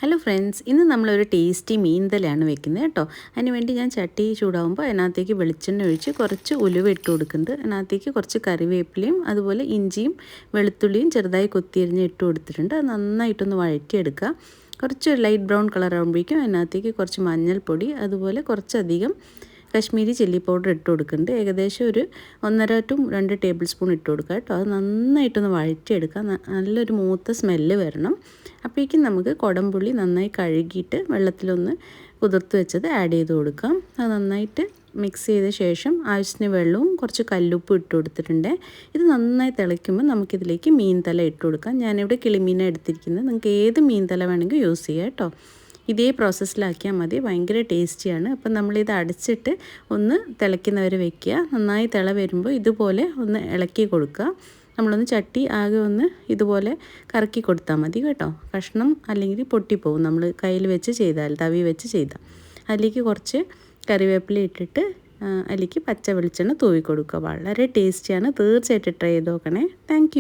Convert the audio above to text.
Hello friends, ഇന്ന് നമ്മളൊരു tasty മീൻതലയാണ് വെക്കുന്നത് കേട്ടോ. അതിന് വേണ്ടി ഞാൻ ചട്ടി ചൂടാകുമ്പോൾ അതിനകത്തേക്ക് വെളിച്ചെണ്ണ ഒഴിച്ച് കുറച്ച് ഉലുവ ഇട്ട് കൊടുക്കുന്നുണ്ട്. അതിനകത്തേക്ക് കുറച്ച് കറിവേപ്പിലയും അതുപോലെ ഇഞ്ചിയും വെളുത്തുള്ളിയും ചെറുതായി കൊത്തിയരിഞ്ഞ് ഇട്ട് കൊടുത്തിട്ടുണ്ട്. അത് നന്നായിട്ടൊന്ന് വഴറ്റിയെടുക്കുക. കുറച്ച് ലൈറ്റ് ബ്രൗൺ കളർ ആകുമ്പോഴേക്കും അതിനകത്തേക്ക് കുറച്ച് മഞ്ഞൾപ്പൊടി അതുപോലെ കുറച്ചധികം കശ്മീരി ചില്ലി പൗഡർ ഇട്ട് കൊടുക്കുന്നുണ്ട്. ഏകദേശം ഒരു 1.5 to 2 ടേബിൾ സ്പൂൺ ഇട്ട് കൊടുക്കുക കേട്ടോ. അത് നന്നായിട്ടൊന്ന് വഴറ്റിയെടുക്കുക. നല്ലൊരു മൂത്ത സ്മെല്ല് വരണം. അപ്പോഴേക്കും നമുക്ക് കുടംപുളി നന്നായി കഴുകിയിട്ട് വെള്ളത്തിലൊന്ന് കുതിർത്ത് വെച്ചത് ആഡ് ചെയ്ത് കൊടുക്കാം. അത് നന്നായിട്ട് മിക്സ് ചെയ്ത ശേഷം ആവശ്യത്തിന് വെള്ളവും കുറച്ച് കല്ലുപ്പും ഇട്ട് കൊടുത്തിട്ടുണ്ട്. ഇത് നന്നായി തിളയ്ക്കുമ്പോൾ നമുക്കിതിലേക്ക് മീൻ തല ഇട്ട് കൊടുക്കാം. ഞാനിവിടെ കിളിമീനാണ് എടുത്തിരിക്കുന്നത്. നിങ്ങൾക്ക് ഏത് മീൻ തല വേണമെങ്കിൽ യൂസ് ചെയ്യാം കേട്ടോ. ഇതേ പ്രോസസ്സിലാക്കിയാൽ മതി. ഭയങ്കര ടേസ്റ്റിയാണ്. അപ്പം നമ്മളിത് അടച്ചിട്ട് ഒന്ന് തിളയ്ക്കുന്നവരെ വെക്കുക. നന്നായി തിള വരുമ്പോൾ ഇതുപോലെ ഒന്ന് ഇളക്കി കൊടുക്കുക. നമ്മളൊന്ന് ചട്ടി ആകെ ഒന്ന് ഇതുപോലെ കറക്കി കൊടുത്താൽ മതി കേട്ടോ. കഷ്ണം അല്ലെങ്കിൽ പൊട്ടിപ്പോവും നമ്മൾ കയ്യിൽ വെച്ച് ചെയ്താൽ, തവി വെച്ച് ചെയ്താൽ. അതിലേക്ക് കുറച്ച് കറിവേപ്പില ഇട്ടിട്ട് അതിലേക്ക് പച്ച വെളിച്ചെണ്ണ തൂവി കൊടുക്കുക. വളരെ ടേസ്റ്റിയാണ്. തീർച്ചയായിട്ടും ട്രൈ ചെയ്ത് നോക്കണേ. താങ്ക്